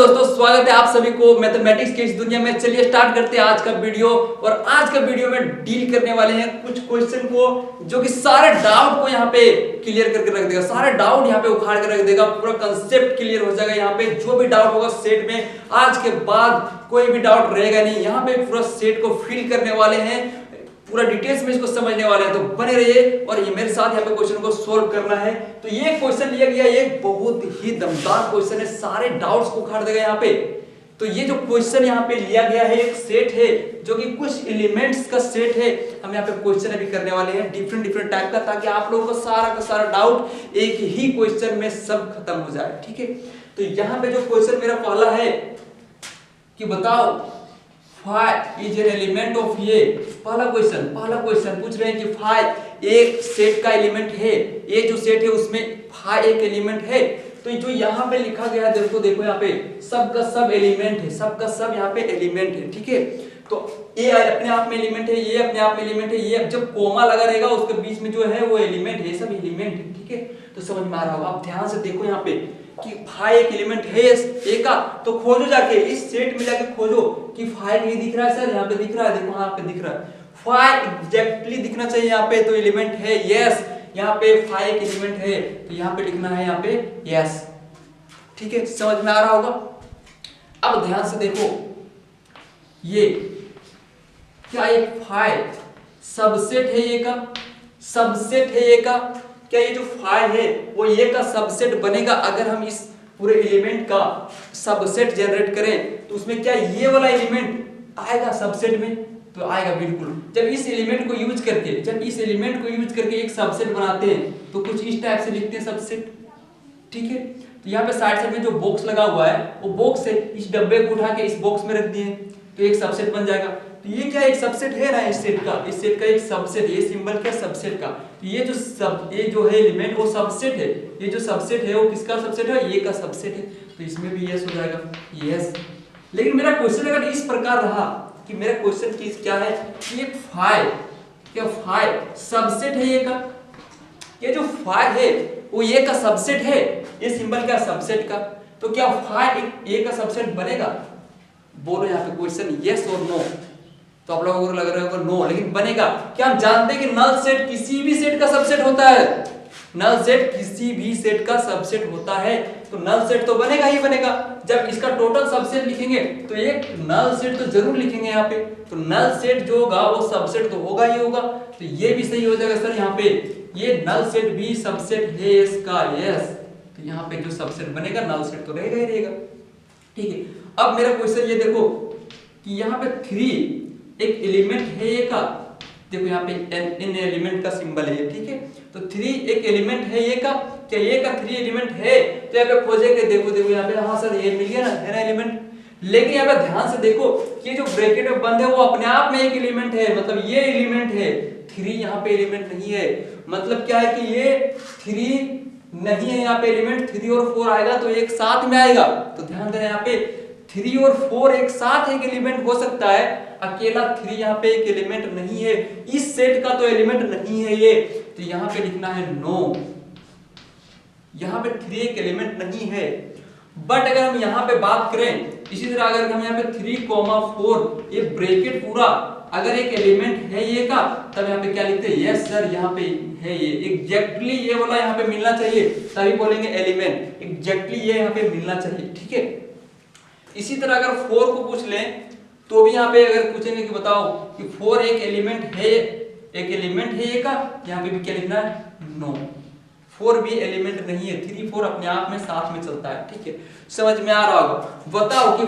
दोस्तों, स्वागत है आप सभी को मैथमेटिक्स की इस दुनिया में। चलिए स्टार्ट करते हैं आज का वीडियो। और आज का वीडियो में डील करने वाले हैं कुछ क्वेश्चन को जो कि सारे डाउट को यहाँ पे क्लियर करके रख देगा, सारे डाउट यहाँ पे उखाड़ के रख देगा, पूरा कंसेप्ट क्लियर हो जाएगा। यहाँ पे जो भी डाउट होगा सेट में, आज के बाद कोई भी डाउट रहेगा नहीं। यहाँ पे पूरा सेट को फिल करने वाले हैं, पूरा डिटेल्स में इसको समझने वाले हैं, तो बने रहिए और ये मेरे साथ यहाँ पे क्वेश्चन को सोल्व करना है। तो ये क्वेश्चन लिया गया, ये बहुत ही दमदार क्वेश्चन है, सारे डाउट्स को उखाड़ देगा यहाँ पे। तो ये जो क्वेश्चन यहाँ पे लिया गया है, एक सेट है जो कि कुछ एलिमेंट्स का सेट है। हम यहाँ पे क्वेश्चन अभी करने वाले हैं डिफरेंट डिफरेंट टाइप का, ताकि आप लोगों का सारा डाउट एक ही क्वेश्चन में सब खत्म हो जाए। ठीक है, तो यहाँ पे जो क्वेश्चन मेरा पहला है कि बताओ five is an element of ये। पहला क्वेश्चन पूछ रहे हैं कि फाइव एक सेट का एलिमेंट है, ये जो सेट है उसमें फाइव एक एलिमेंट है। तो जो यहाँ पे लिखा गया है, देखो यहाँ पे सब का सब एलिमेंट है, सब का सब यहाँ पे एलिमेंट है। ठीक है, तो ये अपने आप में एलिमेंट है, ये अपने आप में एलिमेंट है, ये जब कोमा लगा रहेगा उसके बीच में जो है वो एलिमेंट है, सब एलिमेंट है। ठीक है, तो समझ में आ रहा होगा। आप ध्यान से देखो यहाँ पे कि फाइव एक एलिमेंट है ए का, तो खोजो जाके इस सेट में जाके खोजो कि फाइव नहीं दिख रहा है सर, यहाँ पे दिख रहा है, देखो यहाँ पे दिख रहा है, फाइव एग्जैक्टली दिखना चाहिए यहाँ पे, तो एलिमेंट है यस। यहाँ पे फाइव एक एलिमेंट है, तो यहाँ पे लिखना है यहाँ पे यस। ठीक है, समझ में आ रहा होगा। अब ध्यान से देखो, ये क्या ये फाइव सबसेट है ये का, सबसेट है ये का। क्या ये जो फाइव है वो ये का सबसेट बनेगा? अगर हम इस पूरे एलिमेंट का सबसेट जनरेट करें तो उसमें क्या ये वाला एलिमेंट आएगा सबसेट में? तो आएगा बिल्कुल। जब इस एलिमेंट को यूज करके एक सबसेट बनाते हैं तो कुछ इस टाइप से लिखते हैं सबसेट। ठीक है, तो यहाँ पे साइड में जो बॉक्स लगा हुआ है वो बॉक्स है, इस डब्बे को उठा के इस बॉक्स में रख दिए तो एक सबसेट बन जाएगा। तो ये क्या एक सबसेट है ना, इस सेट का एक सबसेट, ये सिंबल क्या सबसेट का। तो ये जो है एलिमेंट वो सबसेट है, ये जो सबसेट है वो किसका सबसेट है? ये का सबसेट है, तो इसमें भी यस हो जाएगा, यस। लेकिन मेरा क्वेश्चन अगर इस प्रकार रहा कि मेरा क्वेश्चन क्या है कि ये फाइव सबसेट है ये का, ये जो फाइव है वो ये का सबसेट है, ये सिंबल क्या सबसेट का, तो क्या फाइव ए का सबसेट बनेगा? बोलो यहाँ पे क्वेश्चन यस और नो। तो आप लोगों को लग रहा होगा नो, लेकिन बनेगा। क्या हम जानते हैं कि नल सेट किसी भी सेट का सबसेट होता है? नल सेट किसी भी सेट का सबसेट होता है, तो नल सेट तो बनेगा ही बनेगा। जब इसका टोटल सबसेट लिखेंगे तो एक नल सेट तो जरूर लिखेंगे यहाँ पे, तो नल सेट जो होगा वो सबसेट तो होगा ही होगा। तो ये भी सही हो जाएगा सर, यहाँ पे ये नल सेट भी सबसेट है इसका, यस। तो यहाँ पे जो सबसेट बनेगा नल सेट तो रहेगा ही रहेगा। ठीक है, अब मेरा क्वेश्चन ये देखो कि यहाँ पे 3 एक एलिमेंट है ये का, देखो यहाँ पे इन एलिमेंट का सिंबल है ये। ठीक है, तो 3 एक एलिमेंट है ये का, क्या ये का 3 एलिमेंट है? तो यहाँ पे खोजेंगे, देखो यहाँ पे, हाँ सर ये मिल गया ना, है ना एलिमेंट। लेकिन यहाँ पे ध्यान से देखो कि ये जो ब्रैकेट में बंद है वो अपने आप में एक एलिमेंट है, मतलब ये एलिमेंट है, 3 यहाँ पे एलिमेंट नहीं है। मतलब क्या है कि ये 3 नहीं है यहाँ पे एलिमेंट, 3 और 4 आएगा तो एक साथ में आएगा। तो ध्यान देना, यहाँ पे 3 और 4 एक साथ एक एलिमेंट हो सकता है, अकेला 3 यहाँ पे एक एलिमेंट नहीं है, इस सेट का तो एलिमेंट नहीं है ये। तो यहाँ पे लिखना है नो, यहाँ पे 3 एक एलिमेंट नहीं है। बट अगर हम यहाँ पे बात करें इसी तरह, अगर हम यहाँ पे 3,4 ये ब्रैकेट पूरा अगर एक एलिमेंट है ये का, तब यहाँ पे क्या लिखते हैं? यस सर, यहाँ पे है ये एग्जैक्टली ये वाला यहाँ पे मिलना चाहिए, तभी बोलेंगे एलिमेंट, एग्जैक्टली ये यहाँ पे मिलना चाहिए। ठीक है, इसी तरह अगर 4 को पूछ लें तो भी यहाँ पे अगर पूछेंगे कि बताओ कि 4 एक एलिमेंट है ये का, यहाँ पे भी क्या लिखना है? नो, 4 भी एलिमेंट नहीं है, 3 4 अपने आप में साथ में चलता है। ठीक है, समझ में आ रहा होगा। बताओ कि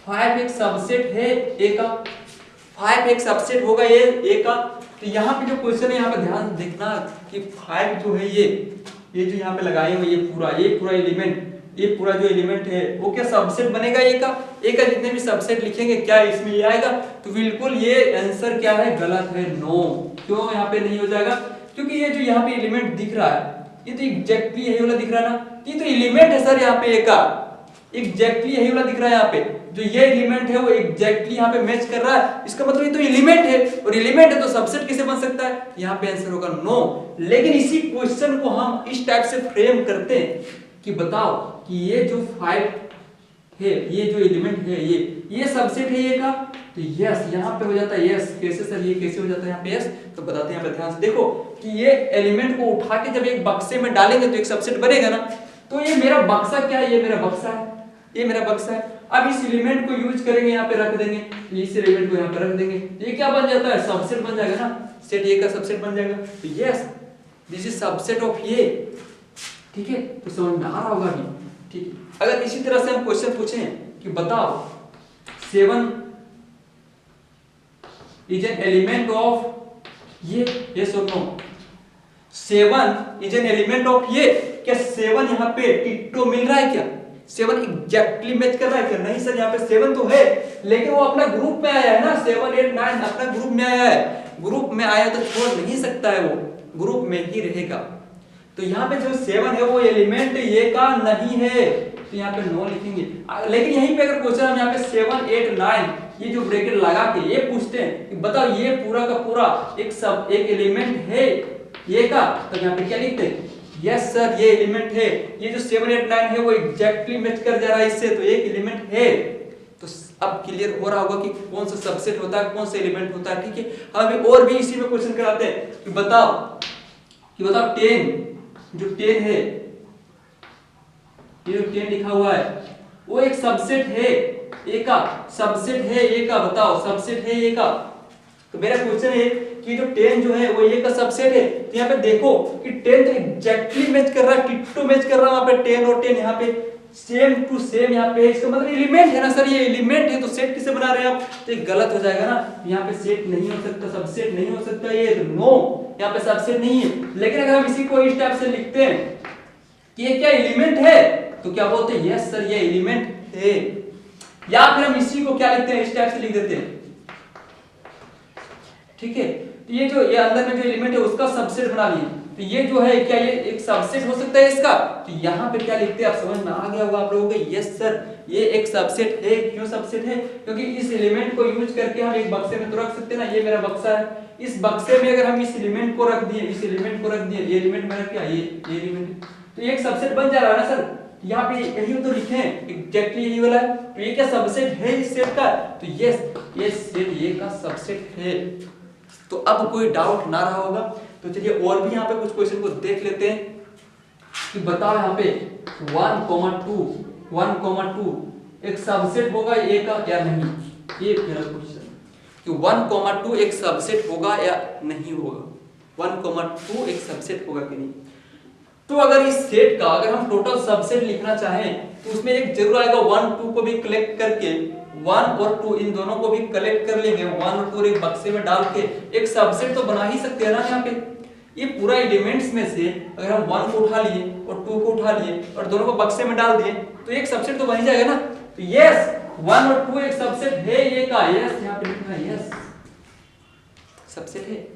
5 एक सबसेट है ए का, 5 एक सबसेट होगा ये ए का। तो यहाँ पे जो क्वेश्चन है यहाँ पे ध्यान देखना कि 5 जो है ये जो यहाँ पे लगाए हुए ये पूरा एलिमेंट, ये पूरा जो एलिमेंट है वो क्या सबसेट बनेगा ए का? ए का जितने भी सबसेट लिखेंगे क्या इसमें ये आएगा? तो बिल्कुल ये आंसर क्या है? गलत है, नो। क्यों यहाँ पे नहीं हो जाएगा? क्योंकि ये जो यहाँ पे एलिमेंट दिख रहा है ये तो एग्जैक्टली यही वाला दिख रहा है ना, ये तो एलिमेंट है सर यहाँ पे ए का, एग्जैक्टली यही वाला दिख रहा है यहाँ पे, जो ये एलिमेंट है वो एग्जैक्टली यहाँ पे मैच कर रहा है, इसका मतलब ये तो एलिमेंट है, और एलिमेंट है तो सबसेट कैसे बन सकता है? यहाँ पे आंसर होगा नो। लेकिन इसी क्वेश्चन को हम इस टाइप से फ्रेम करते हैं कि बताओ कि ये जो 5 है, ये जो एलिमेंट है ये सबसेट है ये का, तो यस यहाँ पे हो जाता है यस। कैसे सर, ये कैसे हो जाता है यहाँ पे यस, तो बताते हैं यहाँ पे ध्यान से देखो कि ये एलिमेंट को उठा के जब एक बक्से में डालेंगे तो एक सबसेट बनेगा ना। तो ये मेरा बक्सा क्या है, ये मेरा बक्सा है, ये मेरा बक्सा है। अब इस एलिमेंट को यूज करेंगे, यहाँ पे रख देंगे, तो इस एलिमेंट को यहाँ पे रख देंगे, ये क्या बन जाता है, सबसेट बन जाएगा ना, सेट ए का सबसेट बन जाएगा। तो yes this is subset of A, ठीक है। तो समझ में आ रहा होगा अभी, ठीक है। अगर इसी तरह से हम क्वेश्चन पूछें कि बताओ 7 is an element of Y, yes और no, 7 is an element of Y, क्या 7 यहाँ पे टिट्टो मिल रहा है क्या, 7 एग्जैक्टली मैच कर रहा है क्या, नहीं सर यहाँ पे 7 तो है लेकिन वो अपना ग्रुप में आया है ना, 7 8 9 अपना ग्रुप में आया है, ग्रुप में आया तो छोड़ नहीं सकता है, वो ग्रुप में ही रहेगा। तो यहाँ पे जो 7 है वो एलिमेंट ये का नहीं है, तो यहाँ पे नो लिखेंगे। लेकिन यहीं पे अगर क्वेश्चन हम यहाँ पे 7 8 9 ये जो ब्रैकेट लगा के ये पूछते हैं कि बताओ ये पूरा का पूरा एक एलिमेंट है ये का, तो यहाँ पे क्या लिखते हैं, यस सर ये एलिमेंट है, ये जो 7 8 9 है वो एग्जैक्टली मैच कर जा रहा है इससे, तो एक एलिमेंट है। तो अब क्लियर हो रहा होगा कि कौन सा सबसेट होता है, कौन सा एलिमेंट होता है, ठीक है। हम अभी और भी इसी में क्वेश्चन कराते हैं कि बताओ 10 जो 10 है, ये जो 10 लिखा हुआ है वो एक सबसेट है ए का, सबसेट है ए का, बताओ सबसेट है ए का। तो मेरा क्वेश्चन है कि जो 10 जो है वो ए का सबसेट है, तो यहाँ पे देखो कि 10 तो एग्जैक्टली मैच कर रहा है, टिट्टो मैच कर रहा है, वहां पे 10 और 10 यहाँ पे सेम टू सेम यहाँ पे, इसका मतलब एलिमेंट है ना सर, ये एलिमेंट है, तो सेट किसे बना रहे हैं आप, तो ये गलत हो जाएगा ना, यहाँ पे सेट नहीं हो सकता, सबसेट नहीं हो सकता ये, तो नो यहाँ पे सबसेट नहीं है। लेकिन अगर हम इसी को इस टाइप से लिखते हैं कि ये क्या एलिमेंट है, तो क्या बोलते हैं, यस सर ये एलिमेंट है। या फिर हम इसी को क्या लिखते हैं, इस टाइप से लिख देते हैं, ठीक है। तो ये जो ये अंदर में जो एलिमेंट है उसका सबसेट बना लिए, तो ये जो है क्या ये एक सबसेट हो सकता है इसका, तो यहाँ पे क्या लिखते हैं आप समझ में आ गया होगा आप लोगों को, यस सर ये एक सबसेट है। क्यों सबसेट है, क्योंकि इस एलिमेंट को यूज करके हम एक बक्से में तो रख सकते हैं ना, ये मेरा बक्सा है, इस बक्से में अगर हम इस एलिमेंट को रख दिए, इस एलिमेंट को रख दिए, ये एलिमेंट में रख दिया, ये एलिमेंट, तो ये एक सबसेट बन जा रहा है ना सर। यहाँ पे यही तो लिखे हैं एग्जैक्टली यही वाला है, तो ये क्या सबसेट है इस सेट का, तो यस ये सेट ये का सबसेट है। तो अब कोई डाउट ना रहा होगा, तो चलिए और भी यहाँ पे कुछ क्वेश्चन को देख लेते हैं कि बताओ यहाँ पे 1,2 एक सबसेट होगा ए का या नहीं, ये मेरा क्वेश्चन कि 1,2 एक सबसेट होगा या नहीं होगा, 1,2 एक सबसेट होगा कि नहीं। तो अगर इस सेट का अगर हम टोटल सबसेट लिखना चाहें तो उसमें एक जरूर आएगा 1 2 को भी कलेक्ट करके, 1 और 2 इन दोनों को भी कलेक्ट कर लेंगे, 1 और 2 एक बक्से में डाल के एक सबसेट तो बना ही सकते हैं ना। यहाँ पे ये पूरा एलिमेंट्स में से अगर हम 1 को उठा लिए और 2 को उठा लिए और दोनों को बक्से में डाल दिए तो एक सबसेट तो बन ही जाएगा ना। तो यस 1 और 2 एक सबसेट है ये का, यस यहाँ पे लिखना है यस सबसेट है।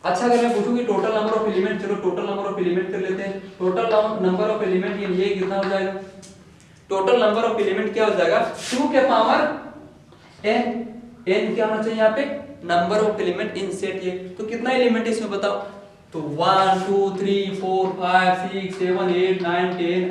अच्छा अगर मैं पूछूं कि टोटल नंबर ऑफ एलिमेंट, चलो टोटल नंबर ऑफ एलिमेंट कर लेते हैं। टोटल नंबर ऑफ एलिमेंट ये कितना हो जाएगा, टोटल नंबर ऑफ एलिमेंट क्या हो जाएगा 2 के पावर n, n क्या होना चाहिए यहाँ पे number of element in set ये। तो कितना एलिमेंट है इसमें बताओ, तो 1 2 3 4 5 6 7 8 9 10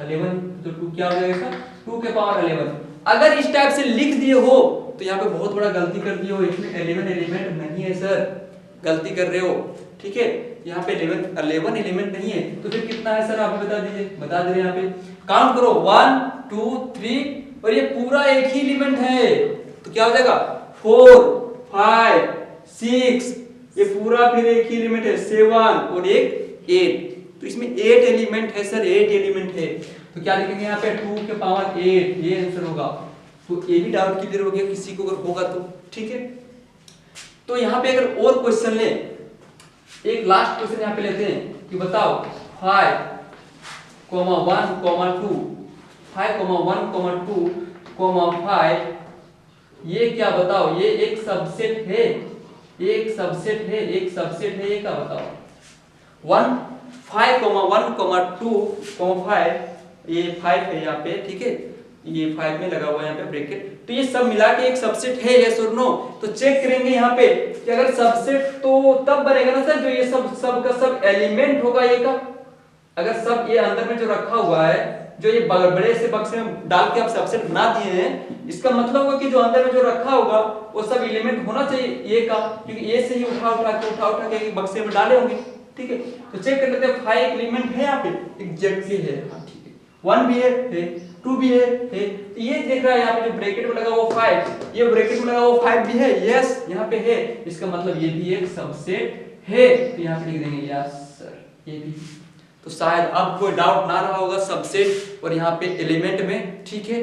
11, तो 2 क्या हो जाएगा इसका 2 के पावर 11। अगर इस टाइप से लिख दिए हो तो यहाँ पे बहुत बड़ा गलती कर दिए हो, इसमें 11 एलिमेंट नहीं है सर, गलती कर रहे हो, ठीक है। यहाँ पे 11 एलिमेंट नहीं है, तो फिर कितना है सर आप बता दीजिए, बता दे रहे यहाँ पे काउंट करो 1 2 3 और ये पूरा एक ही एलिमेंट है, तो क्या हो जाएगा 4 5 6, ये पूरा फिर एक ही एलिमेंट है 7 और एक 8, तो इसमें 8 एलिमेंट है सर, 8 एलिमेंट है। तो क्या लिखेंगे यहाँ पे 2 के पावर 8, ये आंसर होगा। तो ये भी डाउट क्लियर हो गया किसी को अगर होगा तो, ठीक है। तो यहाँ पे अगर और क्वेश्चन ले, एक लास्ट क्वेश्चन यहाँ पे लेते हैं कि बताओ 5 1 2 5 1 2 5 ये क्या बताओ, ये एक सबसेट है, एक सबसेट है, एक सबसेट है, ये क्या बताओ 1 5 1 2 5 ये 5 है यहाँ पे, ठीक है, ये 5 में लगा हुआ है यहाँ पे ब्रैकेट, तो ये सब मिला के एक सबसेट है यस और नो। तो चेक करेंगे यहाँ पे कि अगर सबसेट तो तब बनेगा ना सर जो ये सब का सब एलिमेंट होगा ये का, अगर सब ये अंदर में जो रखा हुआ है, जो ये बड़े से बक्से में डाल के आप सबसेट बना दिए हैं, इसका मतलब होगा कि जो अंदर में जो रखा होगा वो सब एलिमेंट होना चाहिए ए का, क्योंकि ए से ही उठा के बक्से में डाले होंगे। ठीक है, तो चेक कर लेते हैं 5 एलिमेंट है यहाँ पे, एग्जैक्टली है। हाँ ठीक है, 1 भी है 2 भी है। तो ये देख रहा है यहाँ पे जो ब्रैकेट में लगा वो 5, ये ब्रैकेट में लगा वो 5 भी है, यस यहाँ पे है, इसका मतलब ये भी एक सबसेट है। तो यहाँ पे लिख देंगे यस सर, ये भी। तो शायद अब कोई डाउट ना रहा होगा सबसेट और यहाँ पे एलिमेंट में। ठीक है।